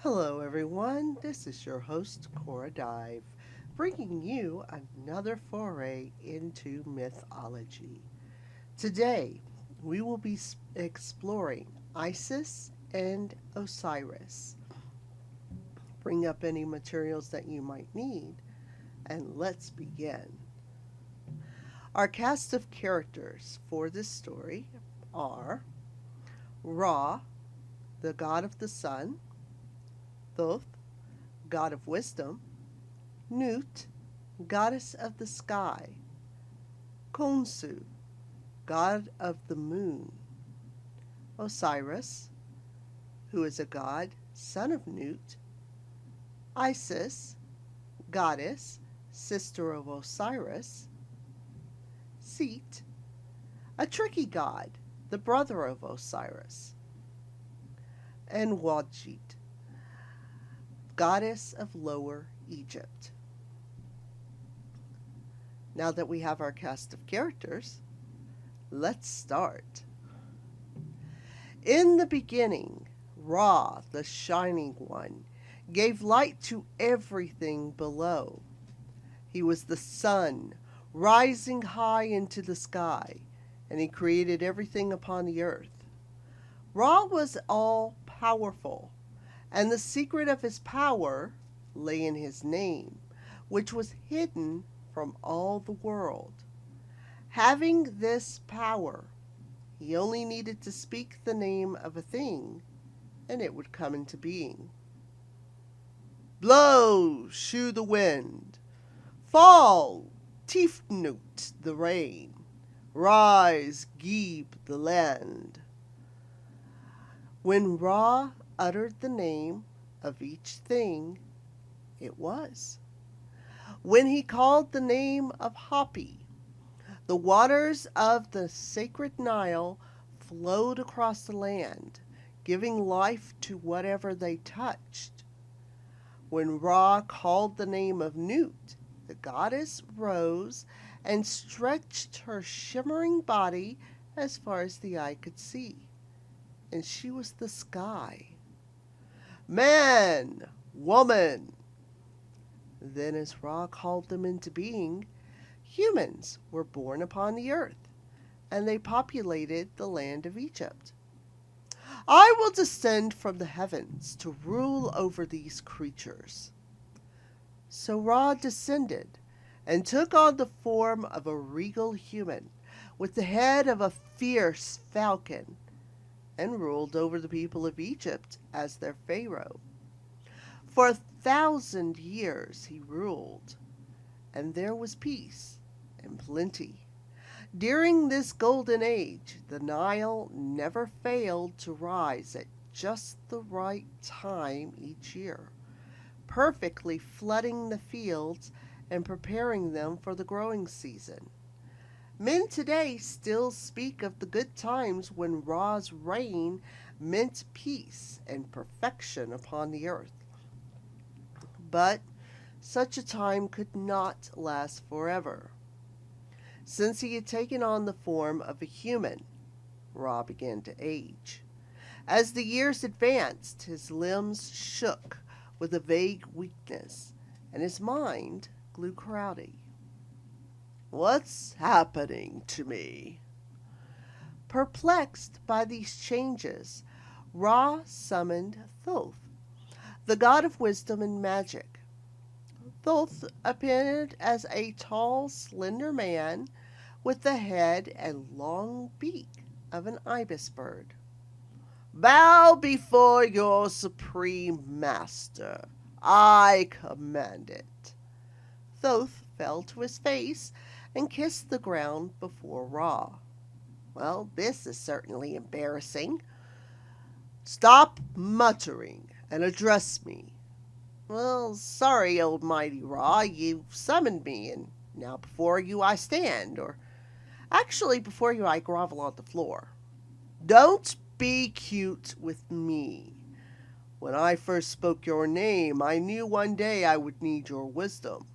Hello, everyone. This is your host, Cora Dive, bringing you another foray into mythology. Today, we will be exploring Isis and Osiris. Bring up any materials that you might need, and let's begin. Our cast of characters for this story are Ra, the god of the sun, Thoth, god of wisdom, Nut, goddess of the sky, Khonsu, god of the moon, Osiris, who is a god, son of Nut, Isis, goddess, sister of Osiris, Set, a tricky god, the brother of Osiris, and Wadjit, goddess of Lower Egypt. Now that we have our cast of characters, let's start. In the beginning, Ra, the Shining One, gave light to everything below. He was the sun, rising high into the sky, and he created everything upon the earth. Ra was all powerful, and the secret of his power lay in his name, which was hidden from all the world. Having this power, he only needed to speak the name of a thing, and it would come into being. Blow, shew the wind. Fall, tiefnut the rain. Rise, gieb the land. When Ra uttered the name of each thing, it was. When he called the name of Hapi, the waters of the sacred Nile flowed across the land, giving life to whatever they touched. When Ra called the name of Nut, the goddess rose and stretched her shimmering body as far as the eye could see, and she was the sky. Man, woman. Then, as Ra called them into being, humans were born upon the earth, and they populated the land of Egypt. I will descend from the heavens to rule over these creatures. So Ra descended and took on the form of a regal human with the head of a fierce falcon, and ruled over the people of Egypt as their pharaoh. For 1,000 years he ruled, and there was peace and plenty. During this golden age, the Nile never failed to rise at just the right time each year, perfectly flooding the fields and preparing them for the growing season. Men today still speak of the good times when Ra's reign meant peace and perfection upon the earth. But such a time could not last forever. Since he had taken on the form of a human, Ra began to age. As the years advanced, his limbs shook with a vague weakness, and his mind grew cloudy. What's happening to me? Perplexed by these changes, Ra summoned Thoth, the god of wisdom and magic. Thoth appeared as a tall, slender man with the head and long beak of an ibis bird. Bow before your supreme master. I command it. Thoth fell to his face and kissed the ground before Ra. Well, this is certainly embarrassing. Stop muttering and address me. Well, sorry, old mighty Ra, you summoned me, and now before you I stand, or actually before you I grovel on the floor. Don't be cute with me. When I first spoke your name, I knew one day I would need your wisdom.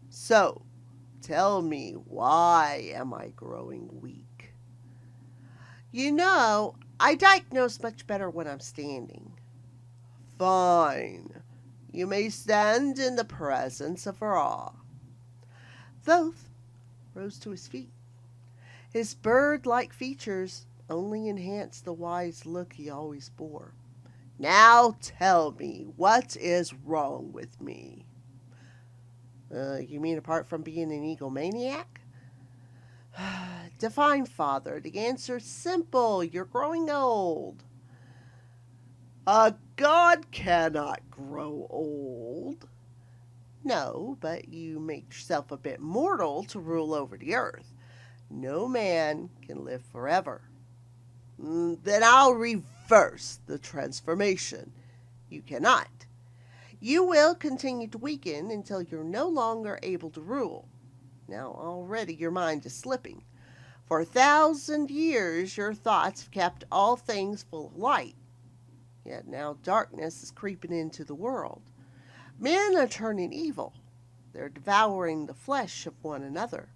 So, tell me, why am I growing weak? I diagnose much better when I'm standing. Fine. You may stand in the presence of Ra. Thoth rose to his feet. His bird-like features only enhanced the wise look he always bore. Now tell me, what is wrong with me? You mean apart from being an egomaniac? Divine Father, the answer's simple. You're growing old. A god cannot grow old. No, but you make yourself a bit mortal to rule over the earth. No man can live forever. Then I'll reverse the transformation. You cannot. You will continue to weaken until you're no longer able to rule. Now already your mind is slipping. For 1,000 years your thoughts have kept all things full of light. Yet now darkness is creeping into the world. Men are turning evil. They're devouring the flesh of one another.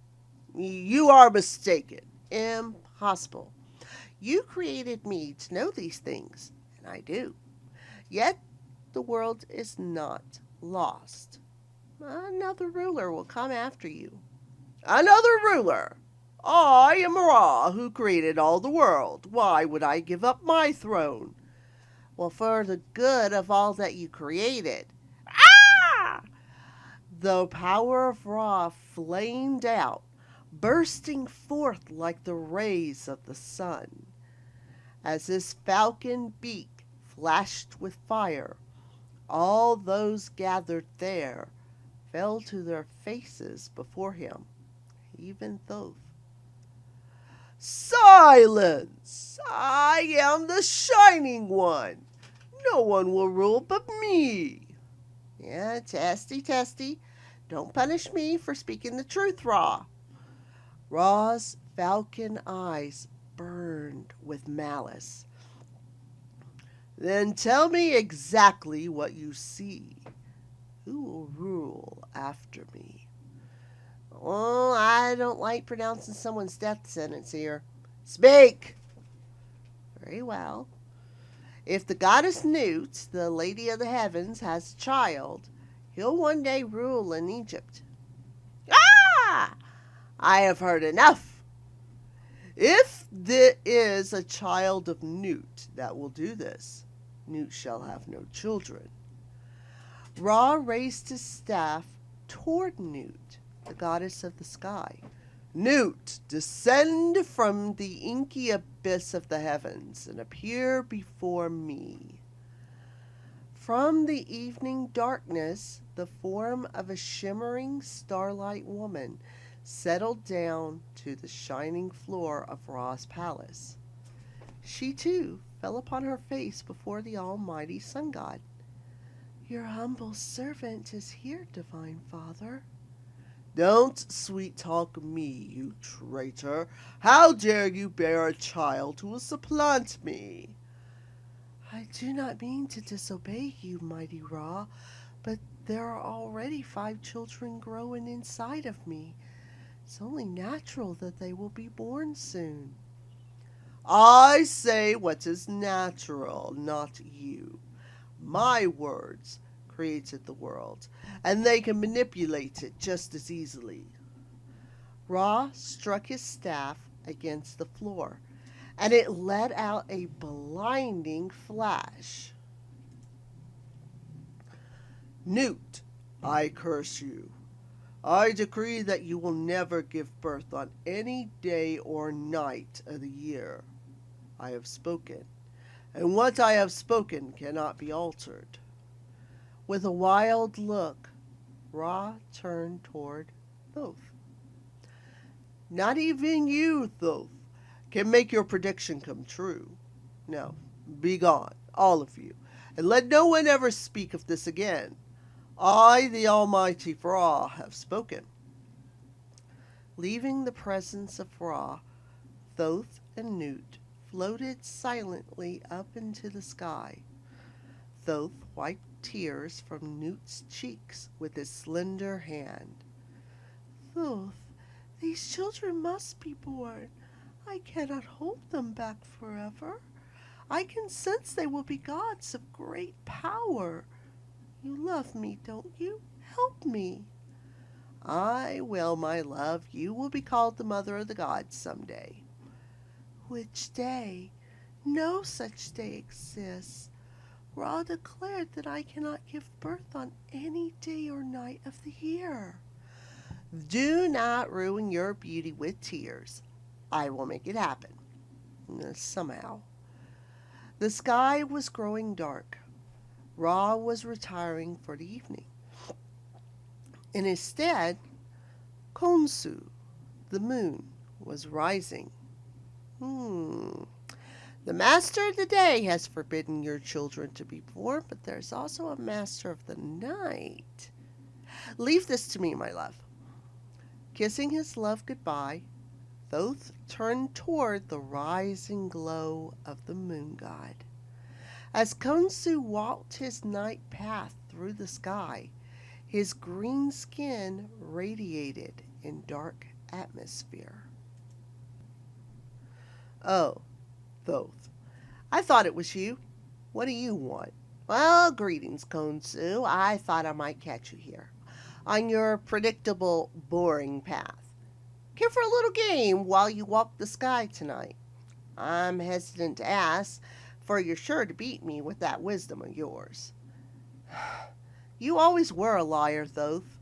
You are mistaken. Impossible. You created me to know these things, and I do. Yet the world is not lost. Another ruler will come after you. Another ruler? I am Ra, who created all the world. Why would I give up my throne? Well, for the good of all that you created. Ah! The power of Ra flamed out, bursting forth like the rays of the sun. As his falcon beak flashed with fire, all those gathered there fell to their faces before him, even Thoth. Silence! I am the Shining One. No one will rule but me. Yeah, testy. Don't punish me for speaking the truth, Ra. Ra's falcon eyes burned with malice. Then tell me exactly what you see. Who will rule after me? Oh, I don't like pronouncing someone's death sentence here. Speak! Very well. If the goddess Nut, the Lady of the Heavens, has a child, he'll one day rule in Egypt. Ah! I have heard enough. If there is a child of Nut that will do this, Nut shall have no children. Ra raised his staff toward Nut, the goddess of the sky. Nut, descend from the inky abyss of the heavens and appear before me. From the evening darkness, the form of a shimmering starlight woman settled down to the shining floor of Ra's palace. She too fell upon her face before the almighty sun god. Your humble servant is here, Divine Father. Don't sweet-talk me, you traitor. How dare you bear a child who will supplant me? I do not mean to disobey you, mighty Ra, but there are already 5 children growing inside of me. It's only natural that they will be born soon. I say what is natural, not you. My words created the world, and they can manipulate it just as easily. Ra struck his staff against the floor, and it let out a blinding flash. Nut, I curse you. I decree that you will never give birth on any day or night of the year. I have spoken, and what I have spoken cannot be altered. With a wild look, Ra turned toward Thoth. Not even you, Thoth, can make your prediction come true. No, be gone, all of you, and let no one ever speak of this again. I, the Almighty Ra, have spoken. Leaving the presence of Ra, Thoth and Nut floated silently up into the sky. Thoth wiped tears from Nut's cheeks with his slender hand. Thoth, these children must be born. I cannot hold them back forever. I can sense they will be gods of great power. You love me, don't you? Help me." "I will, my love. You will be called the mother of the gods some day." "Which day? No such day exists. Ra declared that I cannot give birth on any day or night of the year." "Do not ruin your beauty with tears. I will make it happen. Somehow." The sky was growing dark. Ra was retiring for the evening. In his stead, Khonsu, the moon, was rising. The master of the day has forbidden your children to be born, but there's also a master of the night. Leave this to me, my love." Kissing his love goodbye, Thoth turned toward the rising glow of the moon god. As Khonsu walked his night path through the sky, his green skin radiated in dark atmosphere. "Oh, Thoth, I thought it was you. What do you want?" "Well, greetings, Khonsu. I thought I might catch you here, on your predictable, boring path. Care for a little game while you walk the sky tonight? I'm hesitant to ask, for you're sure to beat me with that wisdom of yours." "You always were a liar, Thoth,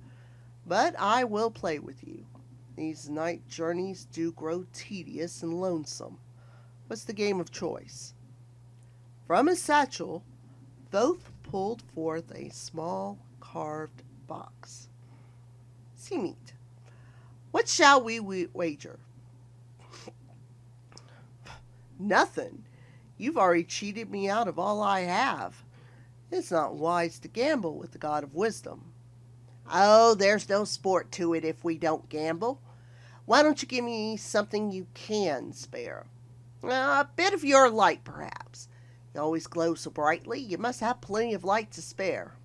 but I will play with you. These night journeys do grow tedious and lonesome. What's the game of choice?" From his satchel, Thoth pulled forth a small carved box. "Sea meat. What shall we wager?" "Nothing. You've already cheated me out of all I have. It's not wise to gamble with the god of wisdom." "Oh, there's no sport to it if we don't gamble. Why don't you give me something you can spare? A bit of your light, perhaps. You always glow so brightly, you must have plenty of light to spare."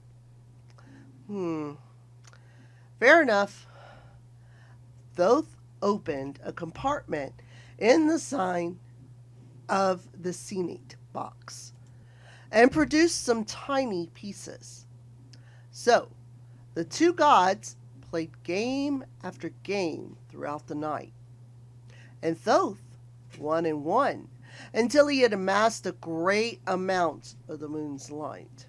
Fair enough." Thoth opened a compartment in the sign of the Senate box and produced some tiny pieces. So, the two gods played game after game throughout the night, and Thoth won and won until he had amassed a great amount of the moon's light.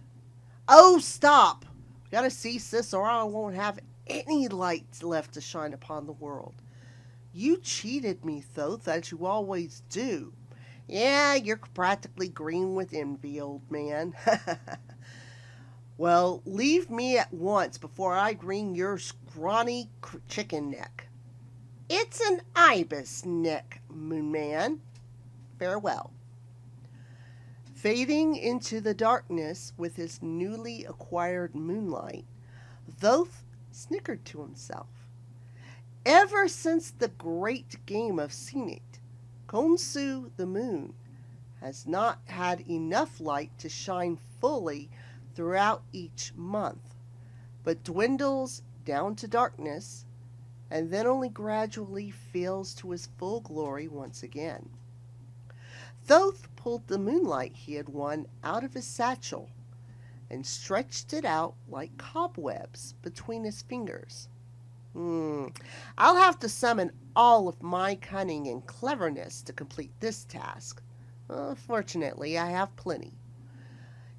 "Oh, stop! We gotta cease this, or I won't have any light left to shine upon the world. You cheated me, Thoth, as you always do." "Yeah, you're practically green with envy, old man." "Well, leave me at once before I wring your scrawny chicken neck." "It's an ibis neck, moon man. Farewell." Fading into the darkness with his newly acquired moonlight, Thoth snickered to himself. Ever since the great game of Senate, Khonsu the moon has not had enough light to shine fully throughout each month, but dwindles down to darkness, and then only gradually fills to his full glory once again. Thoth pulled the moonlight he had won out of his satchel and stretched it out like cobwebs between his fingers. I'll have to summon all of my cunning and cleverness to complete this task. Fortunately, I have plenty.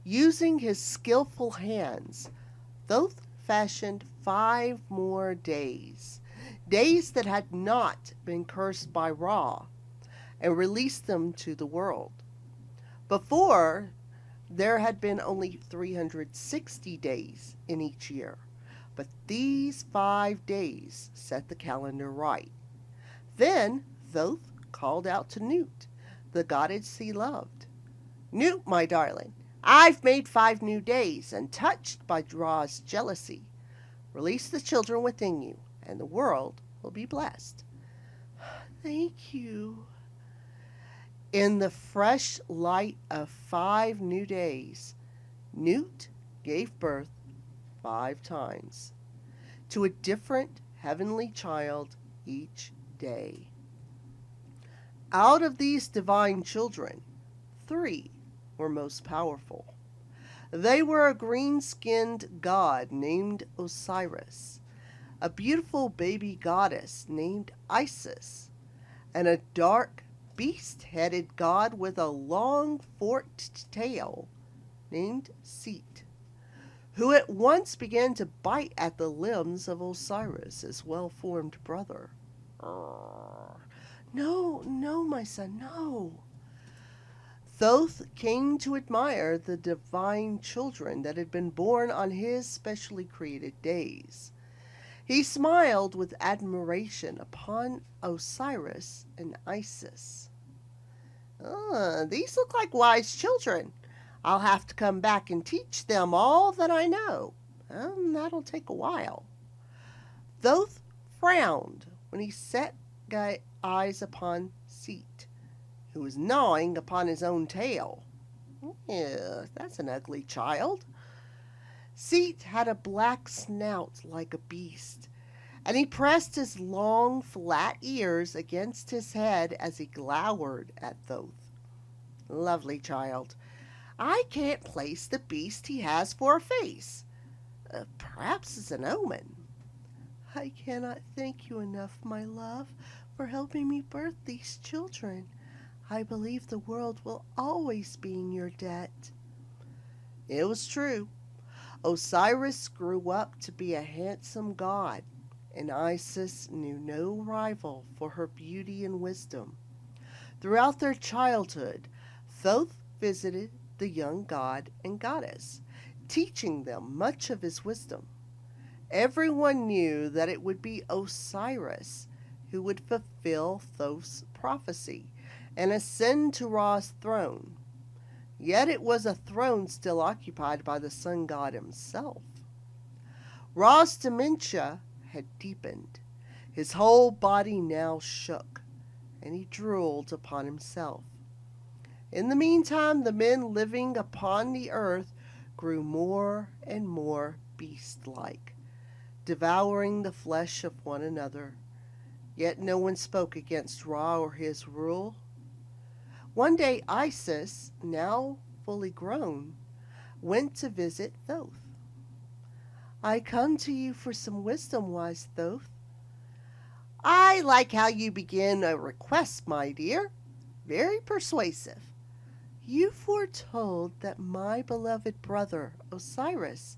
Using his skillful hands, Thoth fashioned 5 more days, days that had not been cursed by Ra, and released them to the world. Before, there had been only 360 days in each year, but these 5 days set the calendar right. Then Thoth called out to Newt, the goddess he loved. "Newt, my darling, I've made 5 new days, and touched by Ra's jealousy, release the children within you, and the world will be blessed." "Thank you." In the fresh light of 5 new days, Newt gave birth 5 times to a different heavenly child each day. Out of these divine children, 3 were most powerful. They were a green-skinned god named Osiris, a beautiful baby goddess named Isis, and a dark, beast-headed god with a long, forked tail named Set, who at once began to bite at the limbs of Osiris' well-formed brother. No, no, my son, no. Thoth came to admire the divine children that had been born on his specially created days. He smiled with admiration upon Osiris and Isis. These look like wise children. I'll have to come back and teach them all that I know. That'll take a while. Thoth frowned when he set eyes upon Set, who was gnawing upon his own tail. That's an ugly child. Set had a black snout like a beast, and he pressed his long, flat ears against his head as he glowered at Thoth. Lovely child. I can't place the beast he has for a face. Perhaps it's an omen. I cannot thank you enough, my love, for helping me birth these children. I believe the world will always be in your debt. It was true. Osiris grew up to be a handsome god, and Isis knew no rival for her beauty and wisdom. Throughout their childhood, Thoth visited the young god and goddess, teaching them much of his wisdom. Everyone knew that it would be Osiris who would fulfill Thoth's prophecy and ascend to Ra's throne. Yet it was a throne still occupied by the sun god himself. Ra's dementia had deepened. His whole body now shook, and he drooled upon himself. In the meantime, the men living upon the earth grew more and more beast-like, devouring the flesh of one another. Yet no one spoke against Ra or his rule. One day Isis, now fully grown, went to visit Thoth. I come to you for some wisdom, wise Thoth. I like how you begin a request, my dear. Very persuasive. You foretold that my beloved brother, Osiris,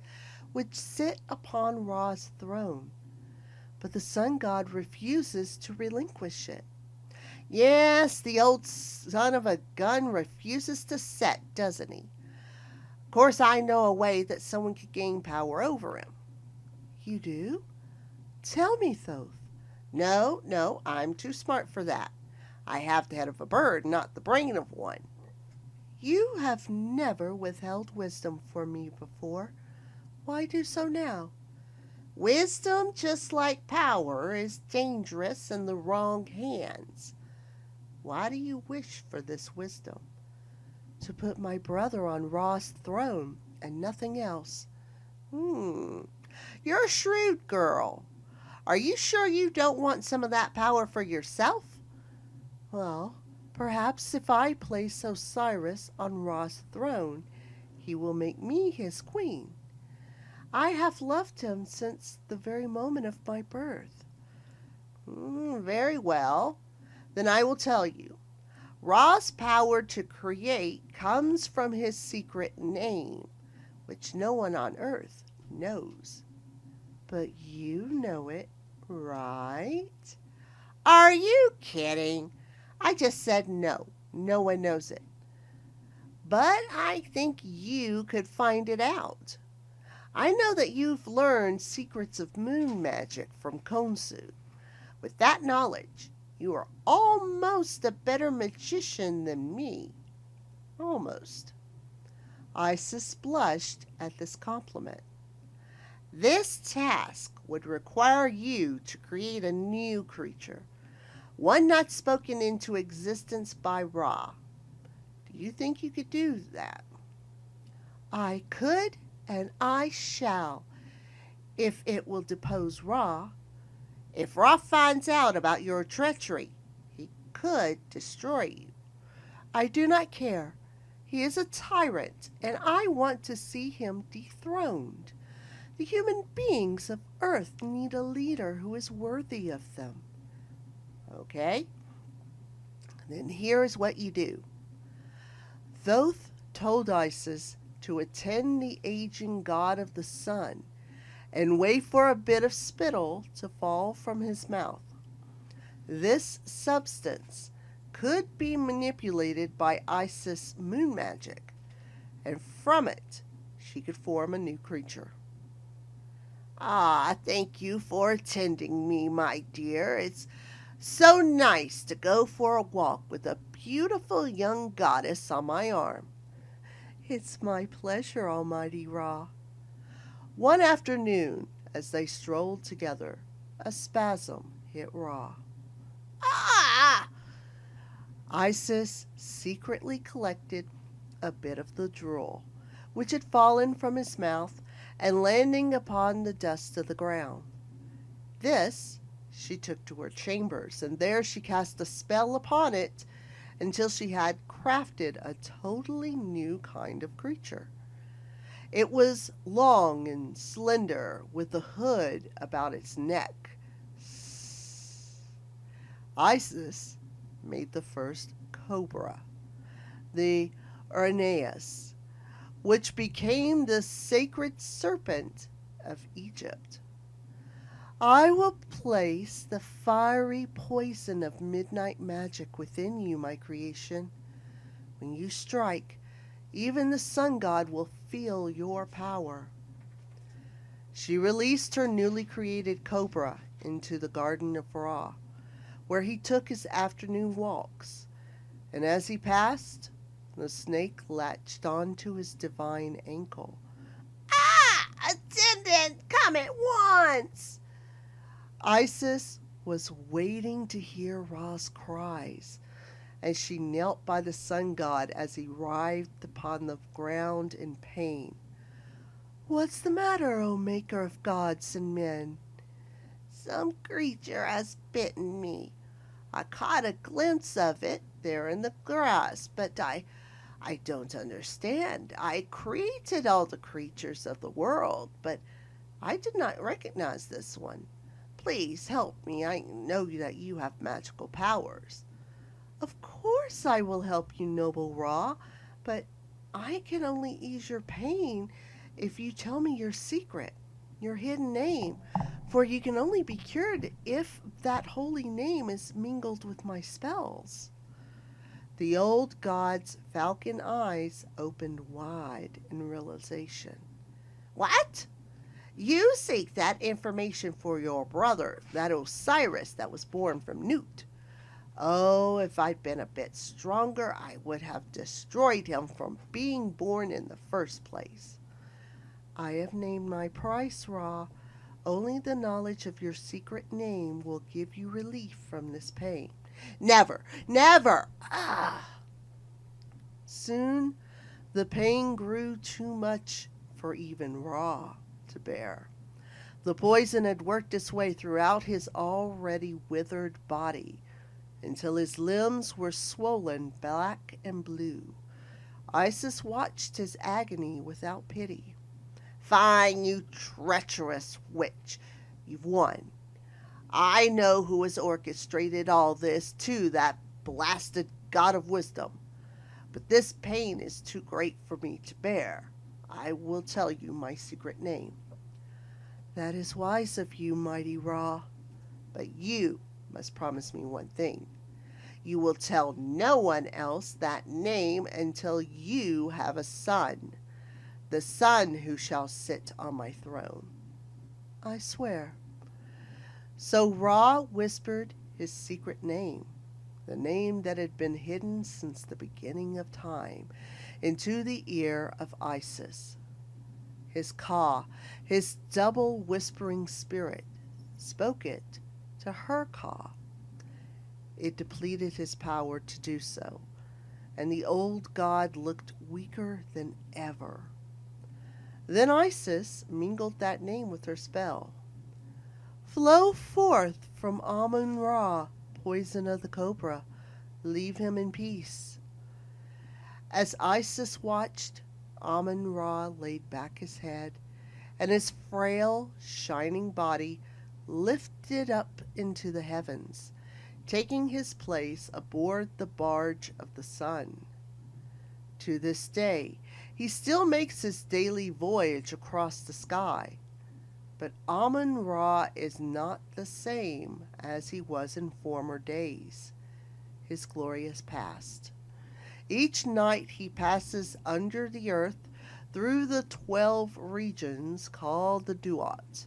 would sit upon Ra's throne, but the sun god refuses to relinquish it. Yes, the old son of a gun refuses to set, doesn't he? Of course, I know a way that someone could gain power over him. You do? Tell me, Thoth. No, I'm too smart for that. I have the head of a bird, not the brain of one. You have never withheld wisdom from me before. Why do so now? Wisdom, just like power, is dangerous in the wrong hands. Why do you wish for this wisdom? To put my brother on Ra's throne and nothing else. You're a shrewd girl. Are you sure you don't want some of that power for yourself? Well, perhaps if I place Osiris on Ra's throne, he will make me his queen. I have loved him since the very moment of my birth. Very well. Then I will tell you. Ra's power to create comes from his secret name, which no one on earth knows. But you know it, right? Are you kidding? I just said no. No one knows it. But I think you could find it out. I know that you've learned secrets of moon magic from Khonsu. With that knowledge, you are almost a better magician than me. Almost. Isis blushed at this compliment. This task would require you to create a new creature, one not spoken into existence by Ra. Do you think you could do that? I could, and I shall, if it will depose Ra. If Ra finds out about your treachery, he could destroy you. I do not care. He is a tyrant, and I want to see him dethroned. The human beings of Earth need a leader who is worthy of them. Okay? Then here is what you do. Thoth told Isis to attend the aging god of the sun and wait for a bit of spittle to fall from his mouth. This substance could be manipulated by Isis' moon magic, and from it she could form a new creature. Ah, thank you for attending me, my dear. It's so nice to go for a walk with a beautiful young goddess on my arm. It's my pleasure, Almighty Ra. One afternoon, as they strolled together, a spasm hit Ra. Ah! Isis secretly collected a bit of the drool, which had fallen from his mouth and landing upon the dust of the ground. This she took to her chambers, and there she cast a spell upon it until she had crafted a totally new kind of creature. It was long and slender, with a hood about its neck. Isis made the first cobra, the Urneus, which became the sacred serpent of Egypt. I will place the fiery poison of midnight magic within you, my creation. When you strike, even the sun god will feel your power. She released her newly created cobra into the garden of Ra, where he took his afternoon walks, and as he passed, the snake latched onto his divine ankle. Ah! Attendant, come at once! Isis was waiting to hear Ra's cries, and she knelt by the sun god as he writhed upon the ground in pain. What's the matter, O maker of gods and men? Some creature has bitten me. I caught a glimpse of it there in the grass, but I don't understand. I created all the creatures of the world, but I did not recognize this one. Please help me. I know that you have magical powers. Of course I will help you, noble Ra, but I can only ease your pain if you tell me your secret, your hidden name, for you can only be cured if that holy name is mingled with my spells. The old god's falcon eyes opened wide in realization. What? You seek that information for your brother, that Osiris that was born from Nut. Oh, if I'd been a bit stronger, I would have destroyed him from being born in the first place. I have named my price, Ra. Only the knowledge of your secret name will give you relief from this pain. Never, never! Ah! Soon the pain grew too much for even Ra to bear. The poison had worked its way throughout his already withered body until his limbs were swollen black and blue. Isis watched his agony without pity. Fine, you treacherous witch. You've won. I know who has orchestrated all this, too, that blasted god of wisdom. But this pain is too great for me to bear. I will tell you my secret name. That is wise of you, mighty Ra. But you must promise me one thing. You will tell no one else that name until you have a son. The son who shall sit on my throne. I swear. So Ra whispered his secret name, the name that had been hidden since the beginning of time, into the ear of Isis. His Ka, his double whispering spirit, spoke it to her Ka. It depleted his power to do so, and the old god looked weaker than ever. Then Isis mingled that name with her spell. Flow forth from Amun-Ra, poison of the cobra. Leave him in peace. As Isis watched, Amun-Ra laid back his head, and his frail, shining body lifted up into the heavens, taking his place aboard the barge of the sun. To this day, he still makes his daily voyage across the sky, but Amun-Ra is not the same as he was in former days. His glory is past. Each night he passes under the earth through the 12 regions called the Duat,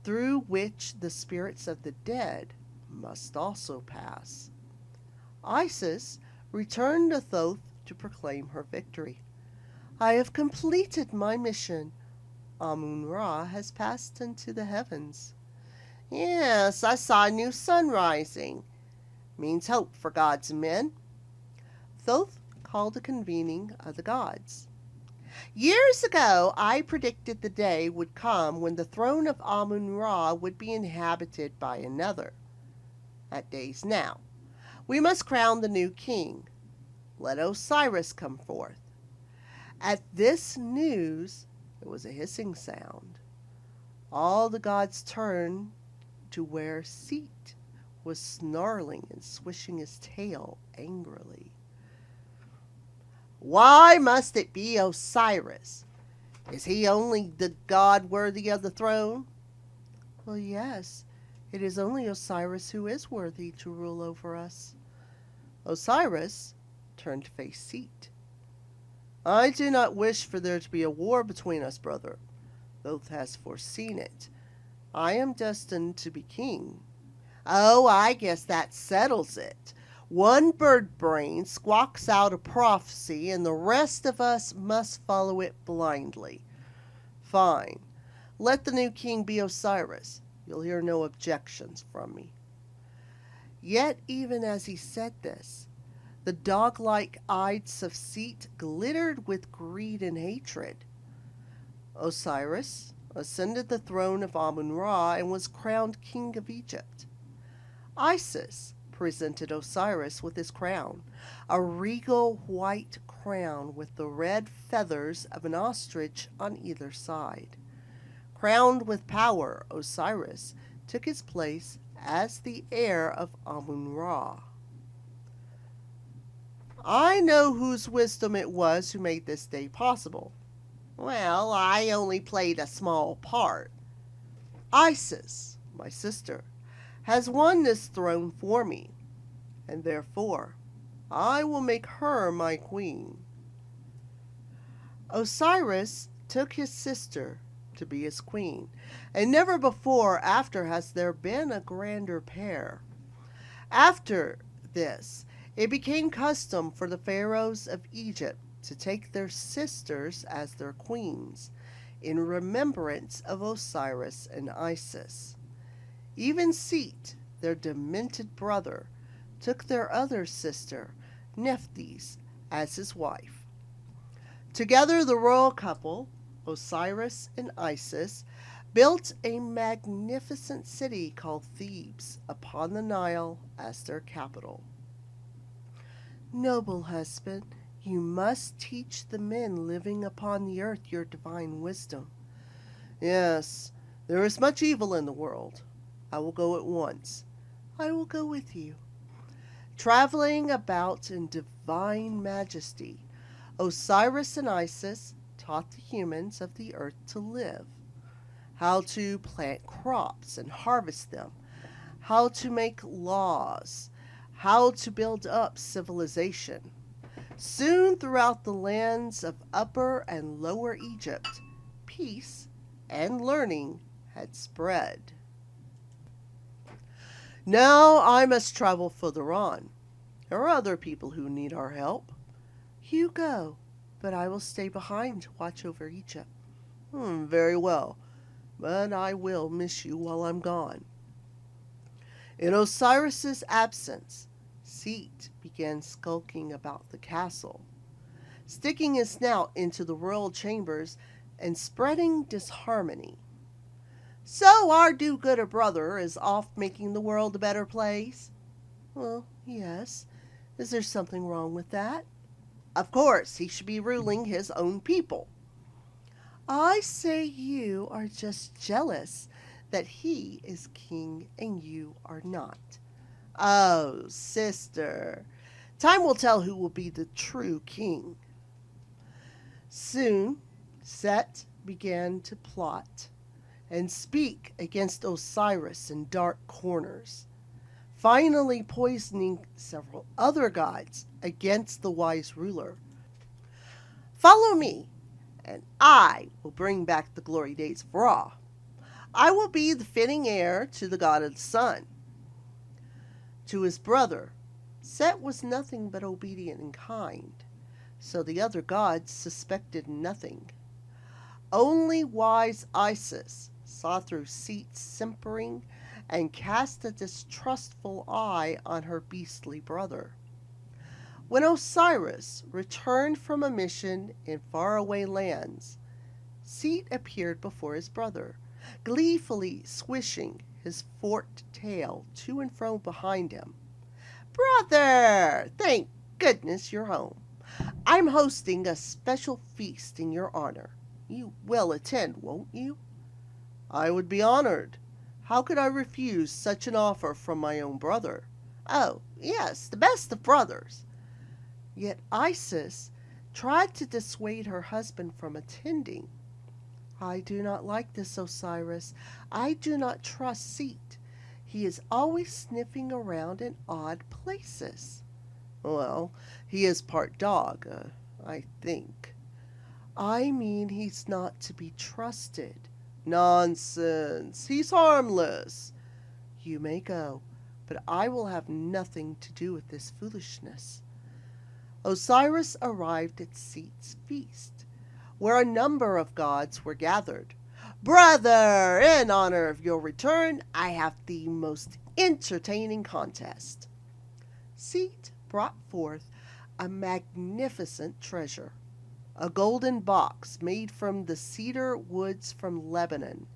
through which the spirits of the dead must also pass. Isis returned to Thoth to proclaim her victory. I have completed my mission. Amun-Ra has passed into the heavens. Yes, I saw a new sun rising. Means hope for gods and men. Thoth called a convening of the gods. Years ago, I predicted the day would come when the throne of Amun-Ra would be inhabited by another. That day's now. We must crown the new king. Let Osiris come forth. At this news, there was a hissing sound. All the gods turned to where Set was snarling and swishing his tail angrily. Why must it be Osiris? Is he only the god worthy of the throne? Well, yes, it is only Osiris who is worthy to rule over us. Osiris turned to face Set. I do not wish for there to be a war between us, brother. Thoth has foreseen it. I am destined to be king. Oh, I guess that settles it. One bird brain squawks out a prophecy, and the rest of us must follow it blindly. Fine. Let the new king be Osiris. You'll hear no objections from me. Yet, even as he said this, the dog-like eyes of Set glittered with greed and hatred. Osiris ascended the throne of Amun-Ra and was crowned king of Egypt. Isis presented Osiris with his crown, a regal white crown with the red feathers of an ostrich on either side. Crowned with power, Osiris took his place as the heir of Amun-Ra. I know whose wisdom it was who made this day possible. Well, I only played a small part. Isis, my sister, has won this throne for me, and therefore I will make her my queen. Osiris took his sister to be his queen, and never before or after has there been a grander pair. After this, it became custom for the pharaohs of Egypt to take their sisters as their queens, in remembrance of Osiris and Isis. Even Set, their demented brother, took their other sister, Nephthys, as his wife. Together the royal couple, Osiris and Isis, built a magnificent city called Thebes upon the Nile as their capital. Noble husband, you must teach the men living upon the earth your divine wisdom. Yes, there is much evil in the world. I will go at once. I will go with you. Traveling about in divine majesty, Osiris and Isis taught the humans of the earth to live, how to plant crops and harvest them, how to make laws, how to build up civilization. Soon throughout the lands of Upper and Lower Egypt, peace and learning had spread. Now I must travel further on. There are other people who need our help. You go, but I will stay behind to watch over Egypt. Very well, but I will miss you while I'm gone. In Osiris's absence, Set began skulking about the castle, sticking his snout into the royal chambers and spreading disharmony. So our do-gooder brother is off making the world a better place? Well, yes. Is there something wrong with that? Of course, he should be ruling his own people. I say you are just jealous that he is king and you are not. Oh, sister, time will tell who will be the true king. Soon, Set began to plot and speak against Osiris in dark corners, finally poisoning several other gods against the wise ruler. Follow me, and I will bring back the glory days of Ra. I will be the fitting heir to the god of the sun. To his brother, Set was nothing but obedient and kind, so the other gods suspected nothing. Only wise Isis saw through Set's simpering and cast a distrustful eye on her beastly brother. When Osiris returned from a mission in faraway lands, Set appeared before his brother, gleefully swishing his forked tail to and fro behind him. Brother, thank goodness you're home. I'm hosting a special feast in your honor. You will attend, won't you? I would be honored. How could I refuse such an offer from my own brother? Oh, yes, the best of brothers. Yet Isis tried to dissuade her husband from attending. I do not like this, Osiris. I do not trust Set. He is always sniffing around in odd places. Well, he is part dog, I think. I mean he's not to be trusted. Nonsense. He's harmless. You may go, but I will have nothing to do with this foolishness. Osiris arrived at Set's feast, where a number of gods were gathered. Brother, in honor of your return, I have the most entertaining contest. Set brought forth a magnificent treasure, a golden box made from the cedar woods from Lebanon,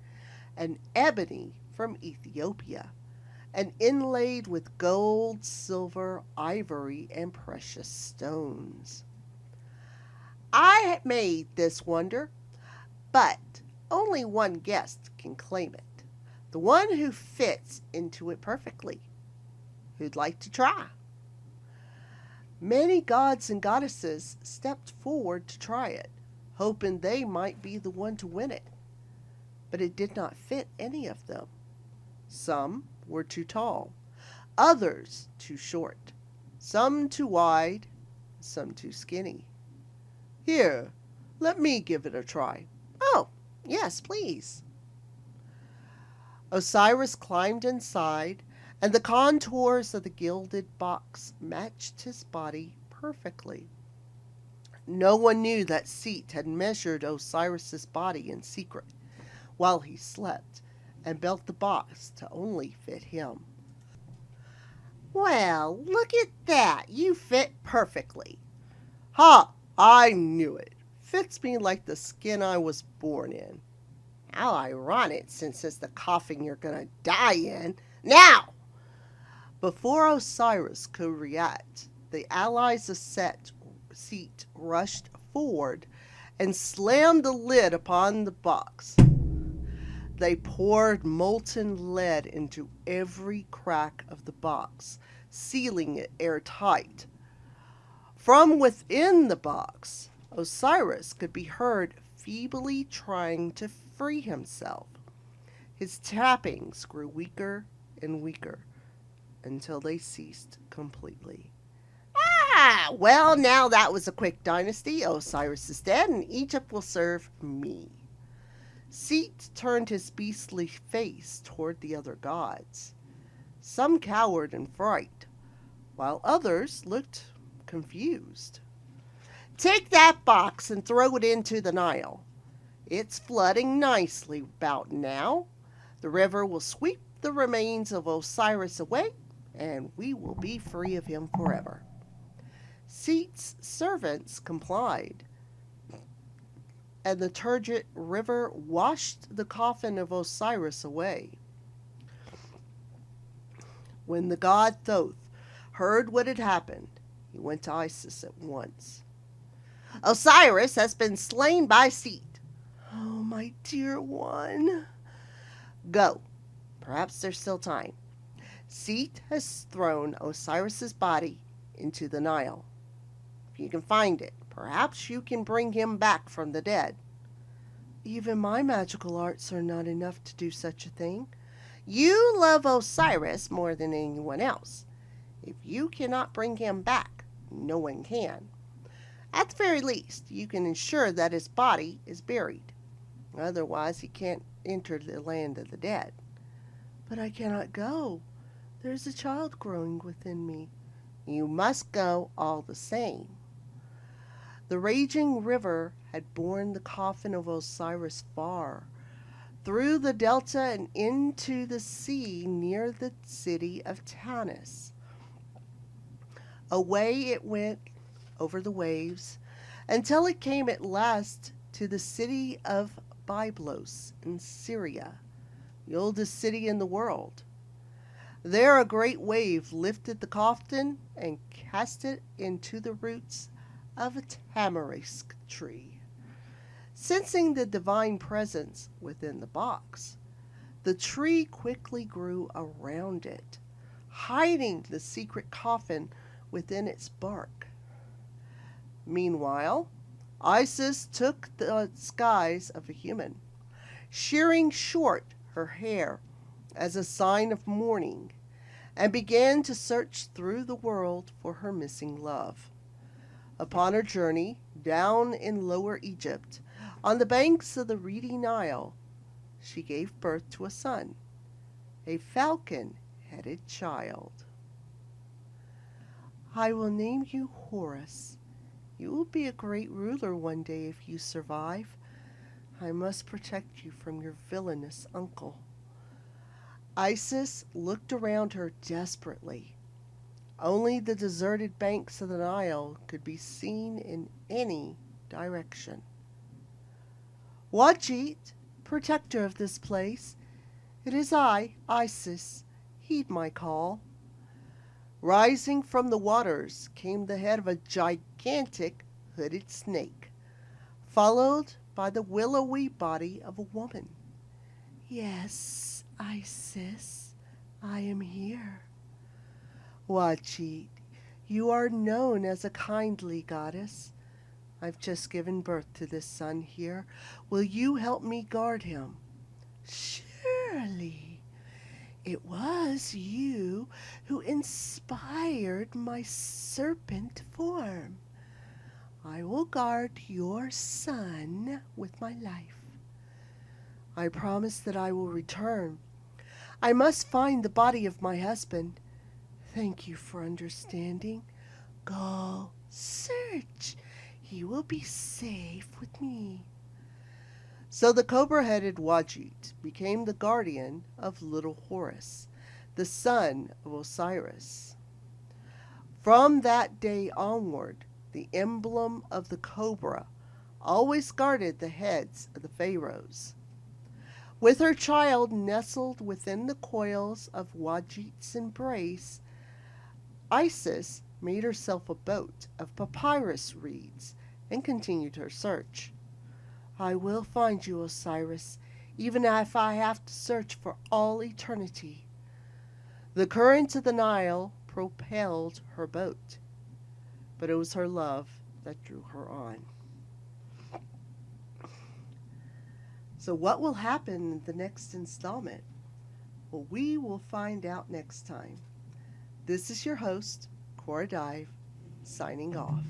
and ebony from Ethiopia, and inlaid with gold, silver, ivory, and precious stones. I made this wonder, but only one guest can claim it, the one who fits into it perfectly. Who'd like to try? Many gods and goddesses stepped forward to try it, hoping they might be the one to win it. But it did not fit any of them. Some were too tall, others too short, some too wide, some too skinny. Here, let me give it a try. Oh, yes, please. Osiris climbed inside, and the contours of the gilded box matched his body perfectly. No one knew that Set had measured Osiris's body in secret while he slept and built the box to only fit him. Well, look at that. You fit perfectly. Ha! I knew it. Fits me like the skin I was born in. How ironic, since it's the coffin you're going to die in. Now! Before Osiris could react, the allies of Set rushed forward and slammed the lid upon the box. They poured molten lead into every crack of the box, sealing it airtight. From within the box, Osiris could be heard feebly trying to free himself. His tappings grew weaker and weaker until they ceased completely. Ah, well, now that was a quick dynasty. Osiris is dead, and Egypt will serve me. Set turned his beastly face toward the other gods. Some cowered in fright, while others looked confused. Take that box and throw it into the Nile. It's flooding nicely about now. The river will sweep the remains of Osiris away, and we will be free of him forever. Set's servants complied, and the turgid river washed the coffin of Osiris away. When the god Thoth heard what had happened, he went to Isis at once. Osiris has been slain by Set. Oh, my dear one. Go. Perhaps there's still time. Set has thrown Osiris's body into the Nile. If you can find it, perhaps you can bring him back from the dead. Even my magical arts are not enough to do such a thing. You love Osiris more than anyone else. If you cannot bring him back, no one can. At the very least, you can ensure that his body is buried. Otherwise, he can't enter the land of the dead. But I cannot go. There is a child growing within me. You must go all the same. The raging river had borne the coffin of Osiris far, through the delta and into the sea near the city of Tanis. Away it went over the waves until it came at last to the city of Byblos in Syria, the oldest city in the world. There a great wave lifted the coffin and cast it into the roots of a tamarisk tree. Sensing the divine presence within the box, the tree quickly grew around it, hiding the secret coffin within its bark. Meanwhile, Isis took the disguise of a human, shearing short her hair as a sign of mourning, and began to search through the world for her missing love. Upon her journey down in Lower Egypt, on the banks of the reedy Nile, she gave birth to a son, a falcon-headed child. I will name you Horus. You will be a great ruler one day if you survive. I must protect you from your villainous uncle. Isis looked around her desperately. Only the deserted banks of the Nile could be seen in any direction. Wajit, protector of this place, it is I, Isis. Heed my call. Rising from the waters came the head of a gigantic hooded snake, followed by the willowy body of a woman. Yes, Isis, I am here. Wajit, you are known as a kindly goddess. I've just given birth to this son here. Will you help me guard him? Surely. It was you who inspired my serpent form. I will guard your son with my life. I promise that I will return. I must find the body of my husband. Thank you for understanding. Go search. He will be safe with me. So the cobra-headed Wajit became the guardian of little Horus, the son of Osiris. From that day onward, the emblem of the cobra always guarded the heads of the pharaohs. With her child nestled within the coils of Wajit's embrace, Isis made herself a boat of papyrus reeds and continued her search. I will find you, Osiris, even if I have to search for all eternity. The current of the Nile propelled her boat, but it was her love that drew her on. So what will happen in the next installment? Well, we will find out next time. This is your host, Cora Dive, signing off.